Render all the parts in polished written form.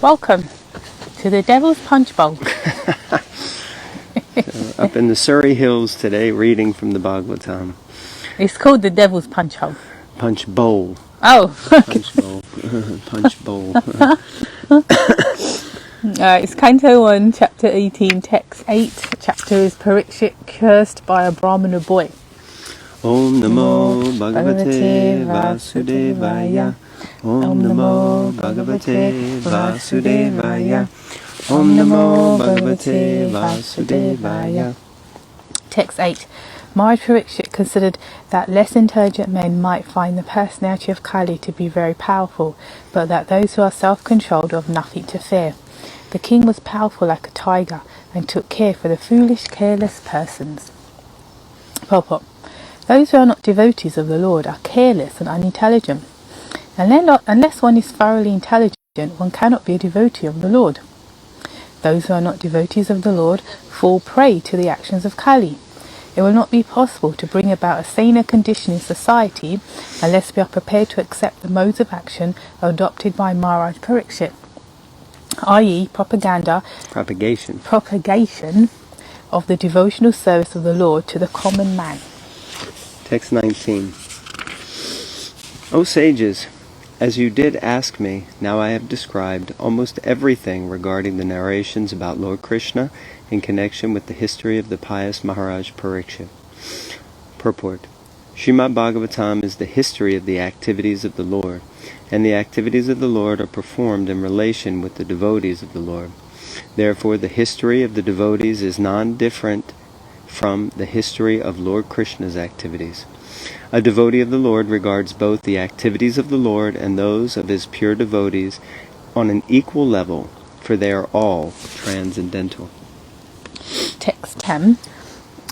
Welcome to the Devil's Punch Bowl. Up in the Surrey Hills today, reading from the Bhagavatam. It's called the Devil's Punch Hole. Punch bowl. Oh, Punch bowl. Punch bowl. It's Canto 1, Chapter 18, Text 8. Chapter is Parikshit cursed by a Brahmana boy. Om Namo Bhagavate Vasudevaya. Om Namo Bhagavate Vasudevaya. Om Namo Bhagavate Vasudevaya. Text 8. Maharaj Parikshit considered that less intelligent men might find the personality of Kali to be very powerful, but that those who are self-controlled have nothing to fear. The king was powerful like a tiger and took care for the foolish, careless persons. Purport. Those who are not devotees of the Lord are careless and unintelligent. Unless one is thoroughly intelligent, one cannot be a devotee of the Lord. Those who are not devotees of the Lord fall prey to the actions of Kali. It will not be possible to bring about a saner condition in society unless we are prepared to accept the modes of action adopted by Maharaj Parikshit, i.e. propagation of the devotional service of the Lord to the common man. Text 19. O sages, as you did ask me, now I have described almost everything regarding the narrations about Lord Krishna in connection with the history of the pious Maharaj Parikshit. Purport. Srimad Bhagavatam is the history of the activities of the Lord, and the activities of the Lord are performed in relation with the devotees of the Lord. Therefore, the history of the devotees is non-different from the history of Lord Krishna's activities. A devotee of the Lord regards both the activities of the Lord and those of his pure devotees on an equal level, for they are all transcendental. Text 10.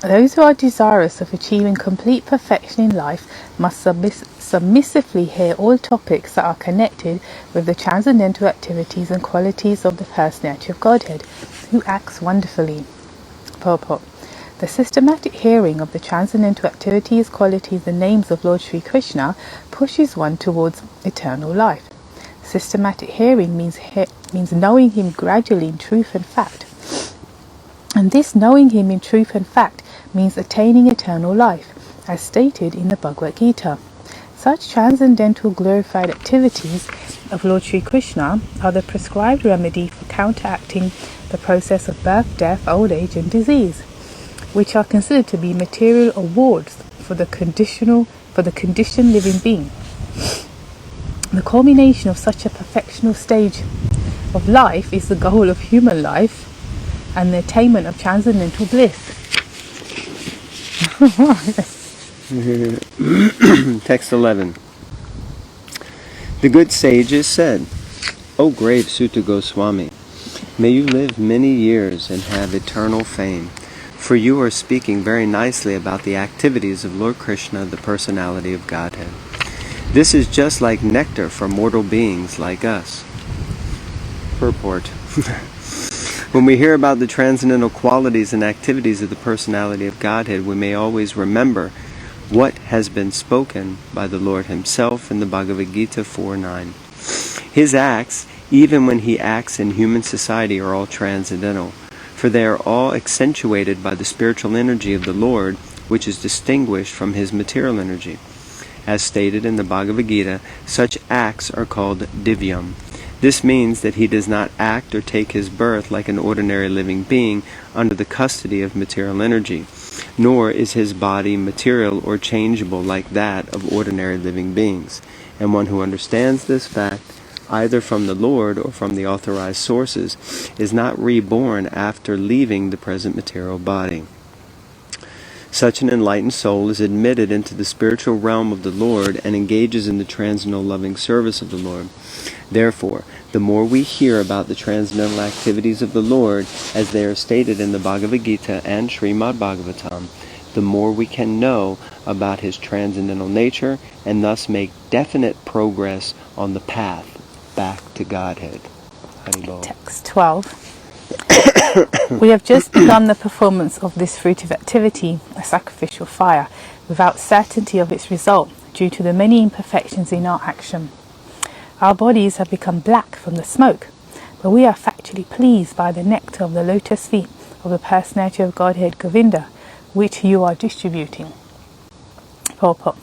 Those who are desirous of achieving complete perfection in life must submissively hear all topics that are connected with the transcendental activities and qualities of the personality of Godhead, who acts wonderfully. Purport. The systematic hearing of the transcendental activities, qualities, and names of Lord Sri Krishna pushes one towards eternal life. Systematic hearing means knowing him gradually in truth and fact. And this knowing him in truth and fact means attaining eternal life, as stated in the Bhagavad Gita. Such transcendental glorified activities of Lord Sri Krishna are the prescribed remedy for counteracting the process of birth, death, old age, and disease, which are considered to be material awards for the conditioned living being. The culmination of such a perfectional stage of life is the goal of human life and the attainment of transcendental bliss. Text 11. The good sages said, O grave Sutta Goswami, may you live many years and have eternal fame, for you are speaking very nicely about the activities of Lord Krishna, the personality of Godhead. This is just like nectar for mortal beings like us. Purport. When we hear about the transcendental qualities and activities of the personality of Godhead, we may always remember what has been spoken by the Lord himself in the Bhagavad Gita 4:9. His acts, even when he acts in human society, are all transcendental, for they are all accentuated by the spiritual energy of the Lord, which is distinguished from his material energy. As stated in the Bhagavad Gita, such acts are called divyam. This means that he does not act or take his birth like an ordinary living being under the custody of material energy, nor is his body material or changeable like that of ordinary living beings. And one who understands this fact, either from the Lord or from the authorized sources, is not reborn after leaving the present material body. Such an enlightened soul is admitted into the spiritual realm of the Lord and engages in the transcendental loving service of the Lord. Therefore, the more we hear about the transcendental activities of the Lord, as they are stated in the Bhagavad Gita and Srimad Bhagavatam, the more we can know about his transcendental nature and thus make definite progress on the path back to Godhead. Text 12. We have just begun the performance of this fruitive activity, a sacrificial fire, without certainty of its result due to the many imperfections in our action. Our bodies have become black from the smoke, but we are factually pleased by the nectar of the lotus feet of the personality of Godhead Govinda, which you are distributing. Purport.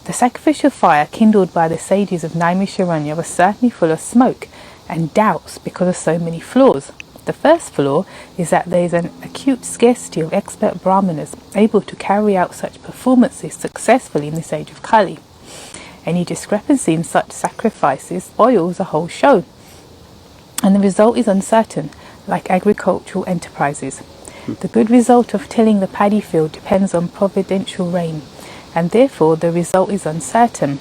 The sacrificial fire kindled by the sages of Naimisharanya was certainly full of smoke and doubts because of so many flaws. The first flaw is that there is an acute scarcity of expert brahmanas able to carry out such performances successfully in this age of Kali. Any discrepancy in such sacrifices spoils the whole show, and the result is uncertain, like agricultural enterprises. The good result of tilling the paddy field depends on providential rain, and therefore the result is uncertain.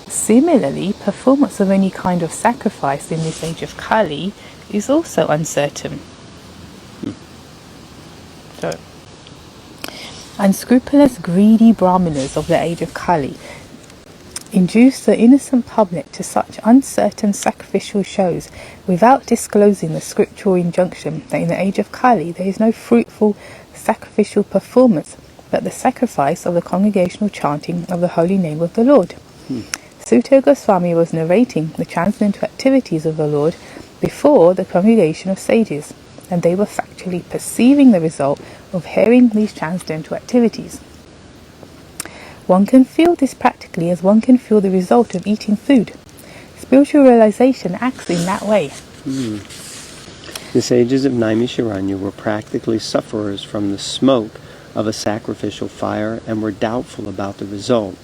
Similarly, performance of any kind of sacrifice in this age of Kali is also uncertain. So, unscrupulous, greedy brahmanas of the age of Kali induce the innocent public to such uncertain sacrificial shows without disclosing the scriptural injunction that in the age of Kali there is no fruitful sacrificial performance but the sacrifice of the congregational chanting of the holy name of the Lord. Sutta Goswami was narrating the transcendental activities of the Lord before the congregation of sages, and they were factually perceiving the result of hearing these transcendental activities. One can feel this practically as one can feel the result of eating food. Spiritual realization acts in that way. The sages of Naimisharanya were practically sufferers from the smoke of a sacrificial fire and were doubtful about the result.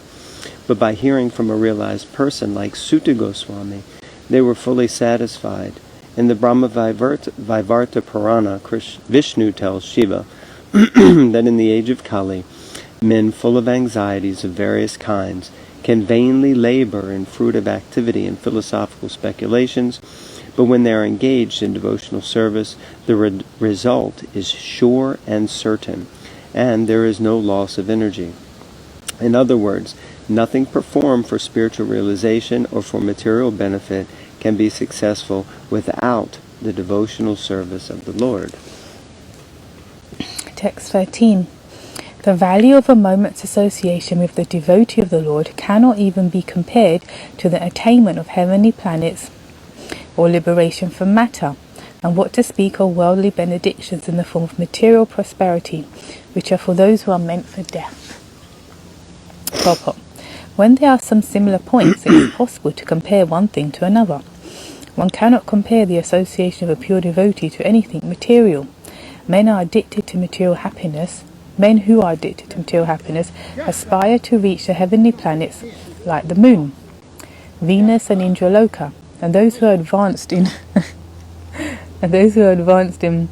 But by hearing from a realized person like Sutta Goswami, they were fully satisfied. In the Brahma Vaivarta Purana, Vishnu tells Shiva that in the age of Kali, men full of anxieties of various kinds can vainly labor in fruitive activity and philosophical speculations, but when they are engaged in devotional service, the result is sure and certain, and there is no loss of energy. In other words, nothing performed for spiritual realization or for material benefit can be successful without the devotional service of the Lord. Text 13. The value of a moment's association with the devotee of the Lord cannot even be compared to the attainment of heavenly planets or liberation from matter, and what to speak of worldly benedictions in the form of material prosperity, which are for those who are meant for death. Purport. When there are some similar points, it is possible to compare one thing to another. One cannot compare the association of a pure devotee to anything material. Men who are addicted to material happiness aspire to reach the heavenly planets like the moon, Venus and Indraloka, and those who are advanced in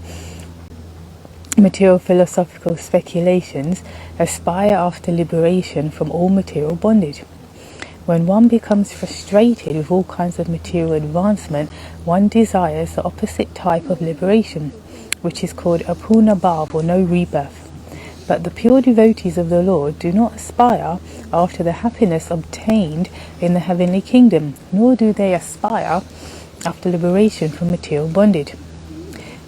material philosophical speculations aspire after liberation from all material bondage. When one becomes frustrated with all kinds of material advancement, one desires the opposite type of liberation, which is called apurna bhav, or no rebirth. But the pure devotees of the Lord do not aspire after the happiness obtained in the heavenly kingdom, nor do they aspire after liberation from material bondage.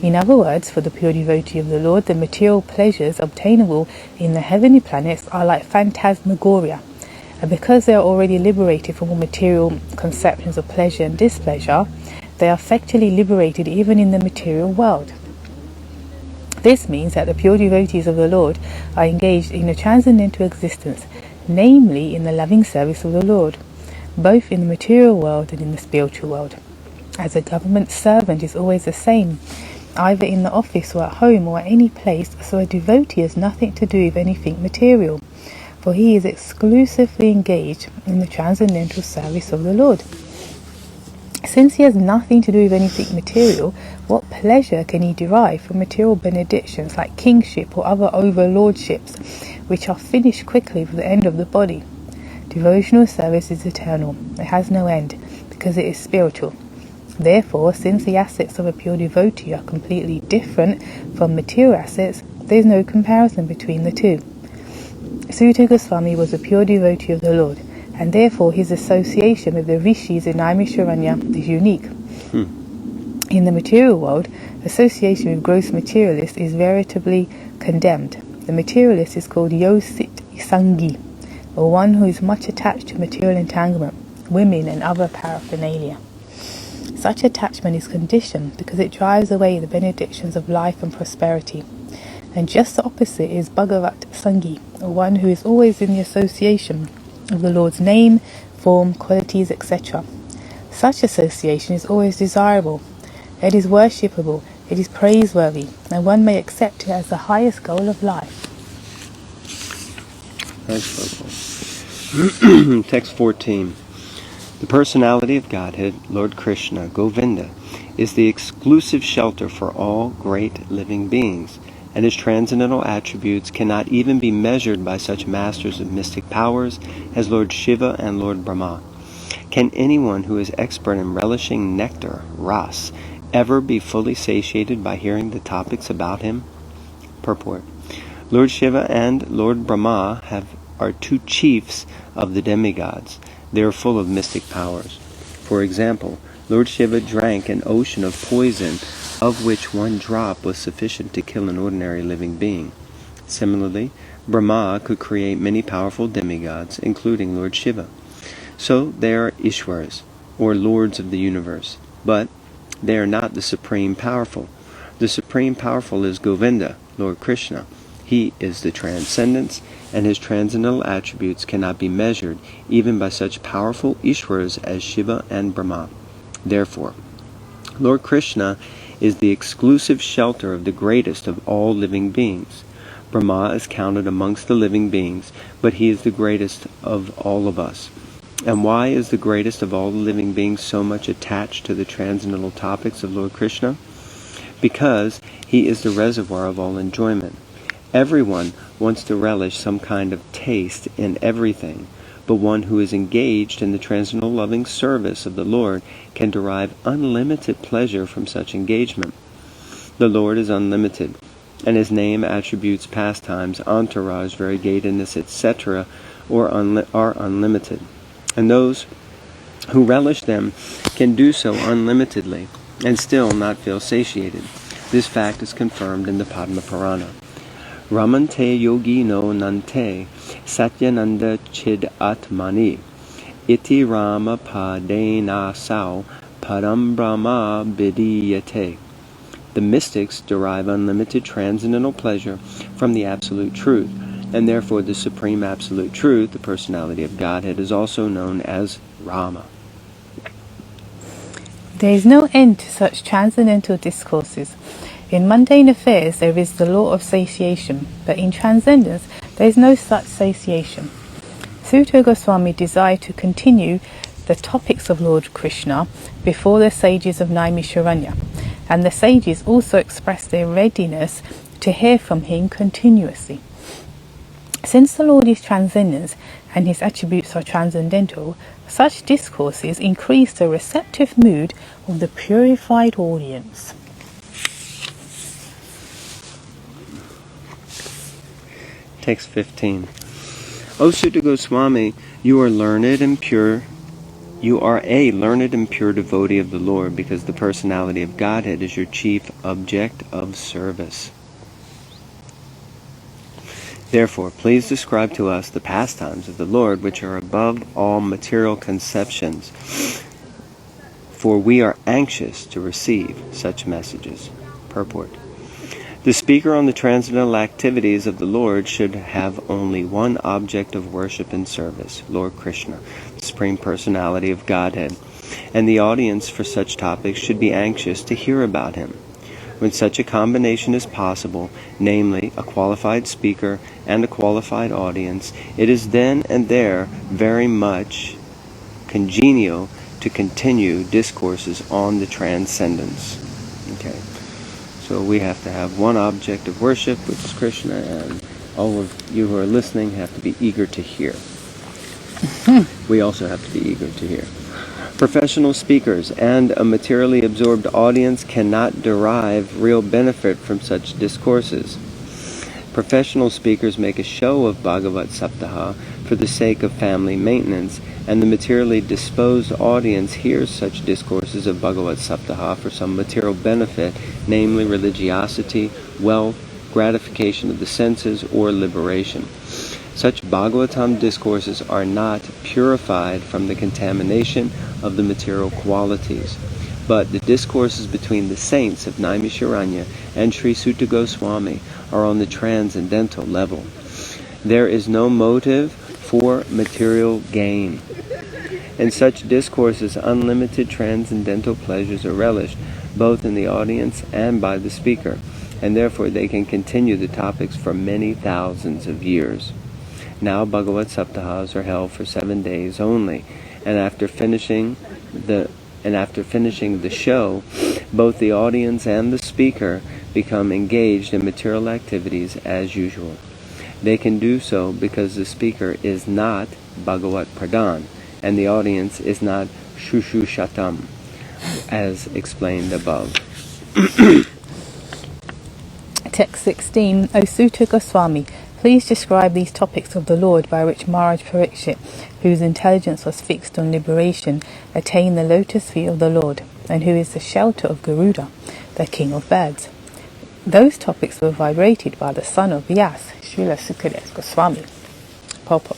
In other words, for the pure devotee of the Lord, the material pleasures obtainable in the heavenly planets are like phantasmagoria, and because they are already liberated from all material conceptions of pleasure and displeasure, they are effectively liberated even in the material world. This means that the pure devotees of the Lord are engaged in a transcendental existence, namely in the loving service of the Lord, both in the material world and in the spiritual world. As a government servant is always the same, either in the office or at home or at any place, so a devotee has nothing to do with anything material, for he is exclusively engaged in the transcendental service of the Lord. Since he has nothing to do with anything material, what pleasure can he derive from material benedictions like kingship or other overlordships, which are finished quickly with the end of the body? Devotional service is eternal. It has no end, because it is spiritual. Therefore, since the assets of a pure devotee are completely different from material assets, there is no comparison between the two. Sutta Goswami was a pure devotee of the Lord, and therefore his association with the rishis in Naimisharanya is unique. In the material world, association with gross materialists is veritably condemned. The materialist is called yosit sangi, or one who is much attached to material entanglement, women and other paraphernalia. Such attachment is conditioned because it drives away the benedictions of life and prosperity. And just the opposite is Bhagavat Sangi, or one who is always in the association of the Lord's name, form, qualities, etc. Such association is always desirable. It is worshipable, it is praiseworthy, and one may accept it as the highest goal of life. Text 14. The personality of Godhead, Lord Krishna, Govinda, is the exclusive shelter for all great living beings, and his transcendental attributes cannot even be measured by such masters of mystic powers as Lord Shiva and Lord Brahma. Can anyone who is expert in relishing nectar, ras, ever be fully satiated by hearing the topics about him? Purport. Lord Shiva and Lord Brahma are two chiefs of the demigods. They are full of mystic powers. For example, Lord Shiva drank an ocean of poison, of which one drop was sufficient to kill an ordinary living being. Similarly, Brahma could create many powerful demigods, including Lord Shiva. So they are Ishwaras, or lords of the universe, but they are not the supreme powerful. The supreme powerful is Govinda, Lord Krishna. He is the transcendence, and his transcendental attributes cannot be measured even by such powerful Ishwaras as Shiva and Brahma. Therefore, Lord Krishna is the exclusive shelter of the greatest of all living beings. Brahma is counted amongst the living beings, but he is the greatest of all of us. And why is the greatest of all the living beings so much attached to the transcendental topics of Lord Krishna? Because he is the reservoir of all enjoyment. Everyone wants to relish some kind of taste in everything, but one who is engaged in the transcendental loving service of the Lord can derive unlimited pleasure from such engagement. The Lord is unlimited, and his name, attributes, pastimes, entourage, variegatedness, etc. are unlimited. And those who relish them can do so unlimitedly and still not feel satiated. This fact is confirmed in the Padma Purana. Ramante yogi no nante satyananda chid atmani iti rama padena sao padam brahma vidiyate. The mystics derive unlimited transcendental pleasure from the absolute truth, and therefore the supreme absolute truth, the personality of Godhead, is also known as Rama. There is no end to such transcendental discourses. In mundane affairs there is the law of satiation, but in transcendence there is no such satiation. Suta Goswami desired to continue the topics of Lord Krishna before the sages of Naimisharanya, and the sages also expressed their readiness to hear from him continuously. Since the Lord is transcendence and his attributes are transcendental, such discourses increase the receptive mood of the purified audience. Text 15. O Suta Goswami, you are learned and pure. You are a learned and pure devotee of the Lord, because the personality of Godhead is your chief object of service. Therefore, please describe to us the pastimes of the Lord, which are above all material conceptions, for we are anxious to receive such messages. Purport. The speaker on the transcendental activities of the Lord should have only one object of worship and service, Lord Krishna, the Supreme Personality of Godhead, and the audience for such topics should be anxious to hear about him. When such a combination is possible, namely a qualified speaker and a qualified audience, it is then and there very much congenial to continue discourses on the transcendence. Okay. So we have to have one object of worship, which is Krishna, and all of you who are listening have to be eager to hear. We also have to be eager to hear. Professional speakers and a materially absorbed audience cannot derive real benefit from such discourses. Professional speakers make a show of Bhagavat Saptaha for the sake of family maintenance, and the materially disposed audience hears such discourses of Bhagavat Saptaha for some material benefit, namely religiosity, wealth, gratification of the senses, or liberation. Such Bhagavatam discourses are not purified from the contamination of the material qualities. But the discourses between the saints of Naimisharanya and Sri Sutta Goswami are on the transcendental level. There is no motive for material gain. In such discourses, unlimited transcendental pleasures are relished, both in the audience and by the speaker, and therefore they can continue the topics for many thousands of years. Now Bhagavat Saptahas are held for 7 days only, and after finishing the show, both the audience and the speaker become engaged in material activities as usual. They can do so because the speaker is not Bhagavat Pradhan, and the audience is not Shushu Shatam, as explained above. Text 16. O Sutta Goswami, please describe these topics of the Lord by which Maharaj Parikshit, whose intelligence was fixed on liberation, attained the lotus feet of the Lord, and who is the shelter of Garuda, the king of birds. Those topics were vibrated by the son of Vyas, Srila Sukadeva Goswami. Purport.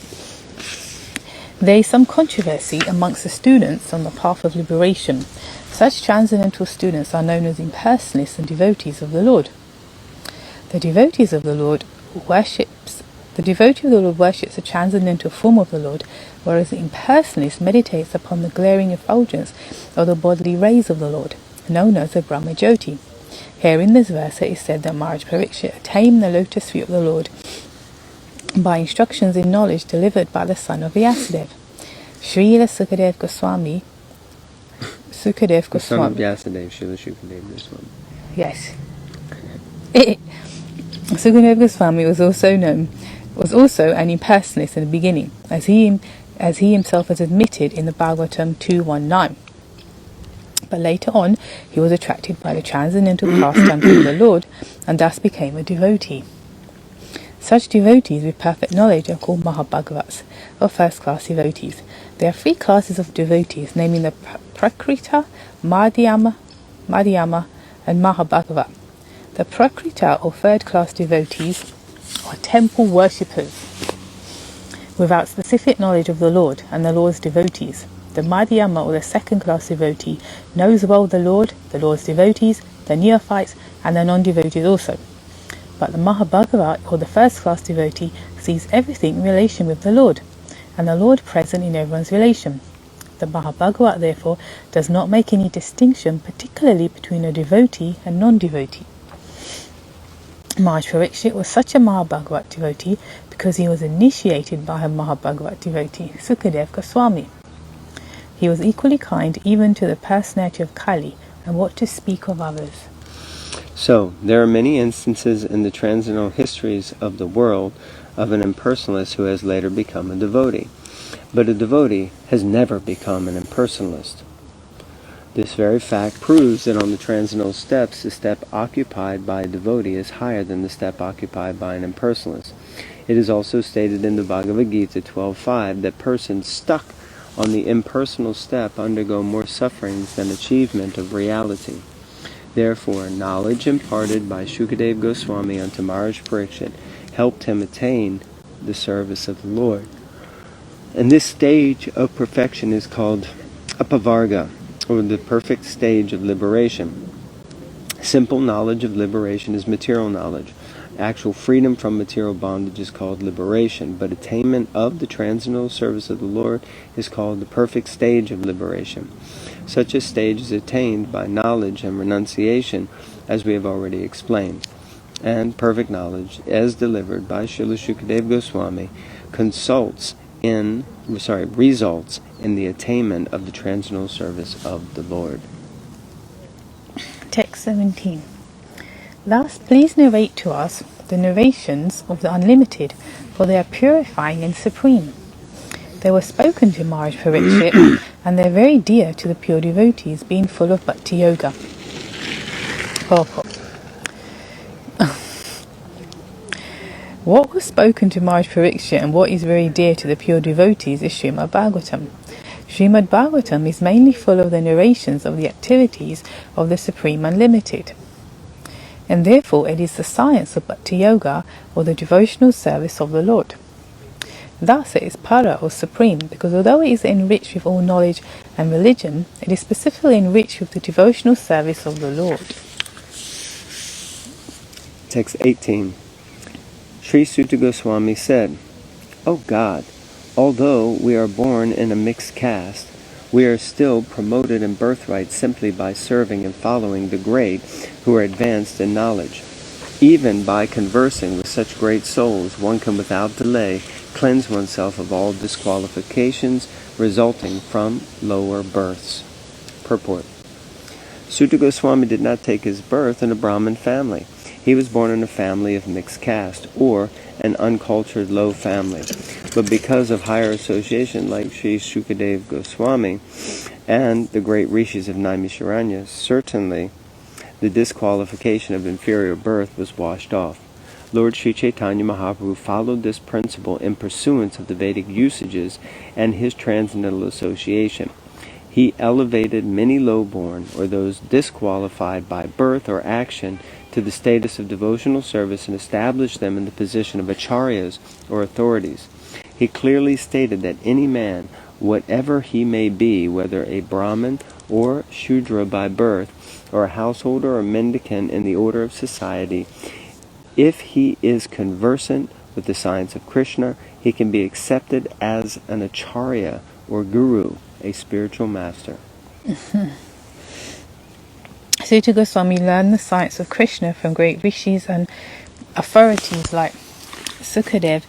There is some controversy amongst the students on the path of liberation. Such transcendental students are known as impersonalists and devotees of the Lord. The devotee of the Lord worships a transcendental form of the Lord, whereas the impersonalist meditates upon the glaring effulgence of the bodily rays of the Lord, known as the Brahma Jyoti. Here in this verse it is said that Maharaj Parikshit attained the lotus feet of the Lord by instructions in knowledge delivered by the son of Vyasadeva. Srila Sukadeva Goswami. The son of Vyasadeva, Srila Sukadeva Goswami. Yes. Sukadeva Goswami was also an impersonalist in the beginning, as he himself has admitted in the Bhagavatam 2.1.9. But later on, he was attracted by the transcendental pastime of the Lord, and thus became a devotee. Such devotees with perfect knowledge are called Mahabhagavats, or first-class devotees. There are 3 classes of devotees, namely the Prakrita, Madhyama, and Mahabhagavat. The Prakrita, or third-class devotees, are temple worshippers without specific knowledge of the Lord and the Lord's devotees. The Madhyama, or the second-class devotee, knows well the Lord's devotees, the neophytes, and the non-devotees also. But the Mahabhagavat, or the first-class devotee, sees everything in relation with the Lord, and the Lord present in everyone's relation. The Mahabhagavat, therefore, does not make any distinction, particularly between a devotee and non-devotee. Maharaj Parikshit was such a Mahabhagavat devotee because he was initiated by a Mahabhagavat devotee, Sukadeva Goswami. He was equally kind even to the personality of Kali, and what to speak of others. So, there are many instances in the transcendental histories of the world of an impersonalist who has later become a devotee. But a devotee has never become an impersonalist. This very fact proves that on the transcendental steps, the step occupied by a devotee is higher than the step occupied by an impersonalist. It is also stated in the Bhagavad Gita 12.5 that persons stuck on the impersonal step undergo more sufferings than achievement of reality. Therefore, knowledge imparted by Shukadeva Goswami unto Maharaj Parikshit helped him attain the service of the Lord. And this stage of perfection is called Apavarga, or the perfect stage of liberation. Simple knowledge of liberation is material knowledge. Actual freedom from material bondage is called liberation, but attainment of the transcendental service of the Lord is called the perfect stage of liberation. Such a stage is attained by knowledge and renunciation, as we have already explained. And perfect knowledge, as delivered by Srila Sukadeva Goswami, results in the attainment of the transcendental service of the Lord. Text 17. Last, please narrate to us the narrations of the unlimited, for they are purifying and supreme. They were spoken to Maharaj Parikshit, and they are very dear to the pure devotees, being full of bhakti yoga. What was spoken to Maharaj Parikshit and what is very dear to the pure devotees is Srimad Bhagavatam. Srimad Bhagavatam is mainly full of the narrations of the activities of the Supreme Unlimited, and therefore it is the science of Bhakti Yoga, or the devotional service of the Lord. Thus it is para or supreme, because although it is enriched with all knowledge and religion, it is specifically enriched with the devotional service of the Lord. Text 18. Sri Sutta Goswami said, "O God, although we are born in a mixed caste, we are still promoted in birthright simply by serving and following the great who are advanced in knowledge. Even by conversing with such great souls, one can without delay cleanse oneself of all disqualifications resulting from lower births." Purport. Sutta Goswami did not take his birth in a Brahmin family. He was born in a family of mixed caste, or an uncultured low family. But because of higher association like Sri Shukadev Goswami and the great rishis of Naimisharanya, certainly the disqualification of inferior birth was washed off. Lord Sri Chaitanya Mahaprabhu followed this principle in pursuance of the Vedic usages and his transcendental association. He elevated many low-born, or those disqualified by birth or action, to the status of devotional service and established them in the position of acharyas, or authorities. He clearly stated that any man, whatever he may be, whether a Brahmin or Shudra by birth, or a householder or mendicant in the order of society, if he is conversant with the science of Krishna, he can be accepted as an acharya, or guru, a spiritual master. Sutta Goswami learned the science of Krishna from great rishis and authorities like Sukadev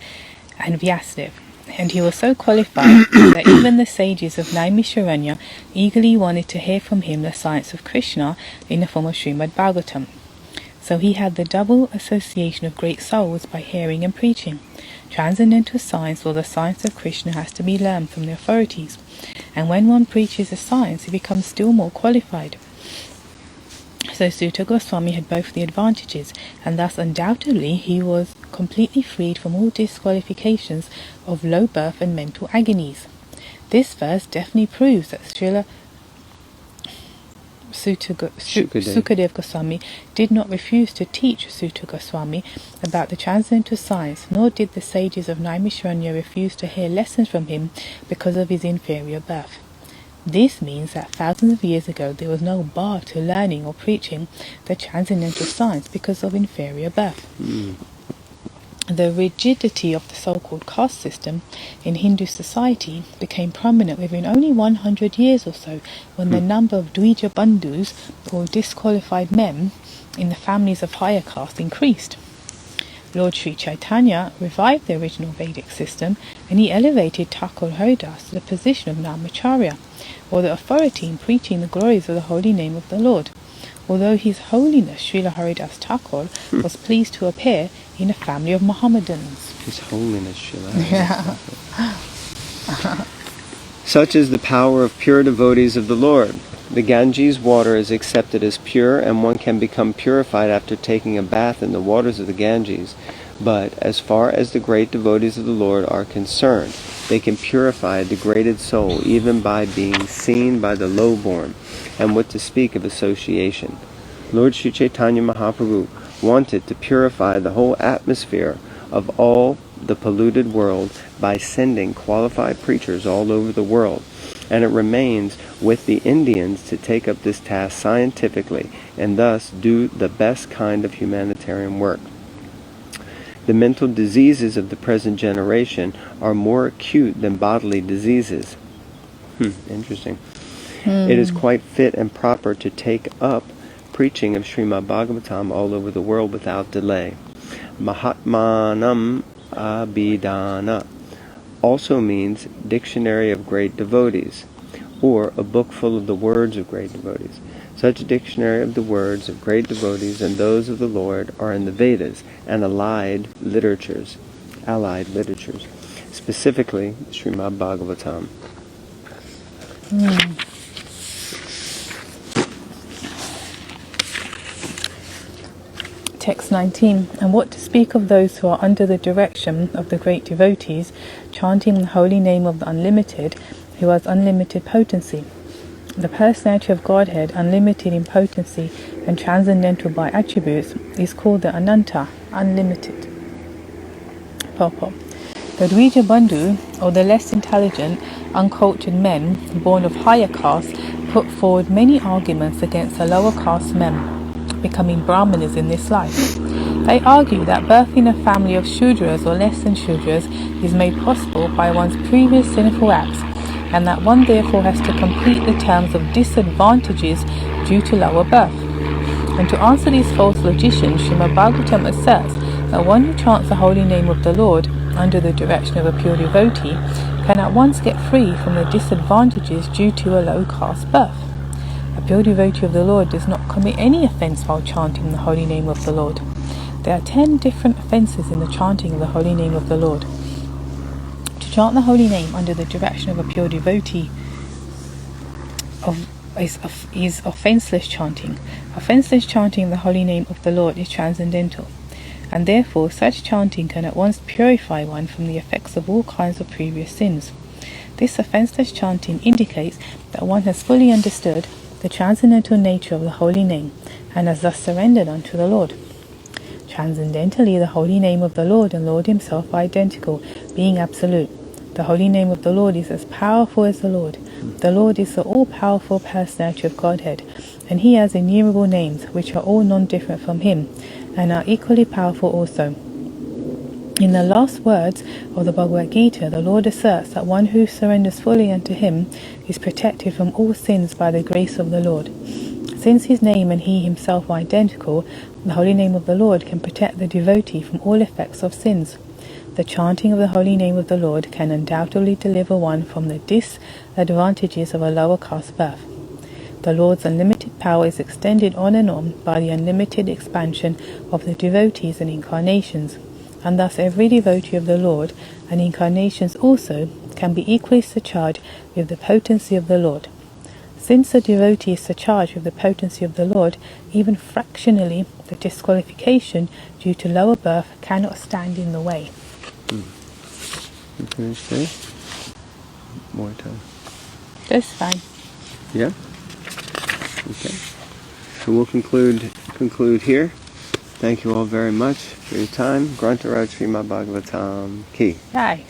and Vyasadeva, and he was so qualified that even the sages of Naimisharanya eagerly wanted to hear from him the science of Krishna in the form of Srimad Bhagavatam. So he had the double association of great souls by hearing and preaching. Transcendental science, or the science of Krishna, has to be learned from the authorities, and when one preaches the science, he becomes still more qualified. So Sutta Goswami had both the advantages, and thus undoubtedly he was completely freed from all disqualifications of low birth and mental agonies. This verse definitely proves that Srila Sukadev Goswami did not refuse to teach Sutta Goswami about the transcendental science, nor did the sages of Naimisharanya refuse to hear lessons from him because of his inferior birth. This means that thousands of years ago there was no bar to learning or preaching the transcendental science because of inferior birth. The rigidity of the so-called caste system in Hindu society became prominent within only 100 years or so, when the number of Dvija Bandhus, or disqualified men, in the families of higher caste increased. Lord Sri Chaitanya revived the original Vedic system, and he elevated Thakur Haridas to the position of Namacharya, or the authority in preaching the glories of the holy name of the Lord, although His Holiness Srila Haridas Thakur was pleased to appear in a family of Mohammedans. His Holiness Srila Haridas Thakur. Such is the power of pure devotees of the Lord. The Ganges water is accepted as pure, and one can become purified after taking a bath in the waters of the Ganges. But as far as the great devotees of the Lord are concerned, they can purify a degraded soul even by being seen by the low-born, and what to speak of association. Lord Sri Chaitanya Mahaprabhu wanted to purify the whole atmosphere of all the polluted world by sending qualified preachers all over the world, and it remains with the Indians to take up this task scientifically and thus do the best kind of humanitarian work. The mental diseases of the present generation are more acute than bodily diseases. Interesting. It is quite fit and proper to take up preaching of Srimad Bhagavatam all over the world without delay. Mahatmanam Abhidana also means dictionary of great devotees, or a book full of the words of great devotees. Such a dictionary of the words of great devotees and those of the Lord are in the Vedas and allied literatures, specifically Srimad Bhagavatam. Text 19. And what to speak of those who are under the direction of the great devotees, chanting the holy name of the Unlimited, who has unlimited potency. The personality of Godhead, unlimited in potency and transcendental by attributes, is called the Ananta, unlimited. Purport. The Dvija Bandhu, or the less intelligent, uncultured men born of higher castes, put forward many arguments against the lower caste men becoming Brahmanas in this life. They argue that birth in a family of Shudras or less than Shudras is made possible by one's previous sinful acts, and that one therefore has to complete the terms of disadvantages due to lower birth. And to answer these false logicians, Srimad Bhagavatam asserts that one who chants the holy name of the Lord under the direction of a pure devotee can at once get free from the disadvantages due to a low caste birth. A pure devotee of the Lord does not commit any offense while chanting the holy name of the Lord. There are 10 different offenses in the chanting of the holy name of the Lord. To chant the holy name under the direction of a pure devotee is offenseless chanting. Offenseless chanting of the holy name of the Lord is transcendental, and therefore such chanting can at once purify one from the effects of all kinds of previous sins. This offenseless chanting indicates that one has fully understood the transcendental nature of the holy name and has thus surrendered unto the Lord. Transcendentally, the holy name of the Lord and Lord himself are identical, being absolute. The holy name of the Lord is as powerful as the Lord. The Lord is the all-powerful personality of Godhead, and he has innumerable names, which are all non-different from him, and are equally powerful also. In the last words of the Bhagavad Gita, the Lord asserts that one who surrenders fully unto him is protected from all sins by the grace of the Lord. Since his name and he himself are identical, the holy name of the Lord can protect the devotee from all effects of sins. The chanting of the holy name of the Lord can undoubtedly deliver one from the disadvantages of a lower caste birth. The Lord's unlimited power is extended on and on by the unlimited expansion of the devotees and incarnations, and thus every devotee of the Lord and incarnations also can be equally surcharged with the potency of the Lord. Since the devotee is surcharged with the potency of the Lord, even fractionally, the disqualification due to lower birth cannot stand in the way. You finished there? More time. That's fine. Yeah? Okay. So we'll conclude here. Thank you all very much for your time. Grantaraj Srimad Bhagavatam Ki. Bye.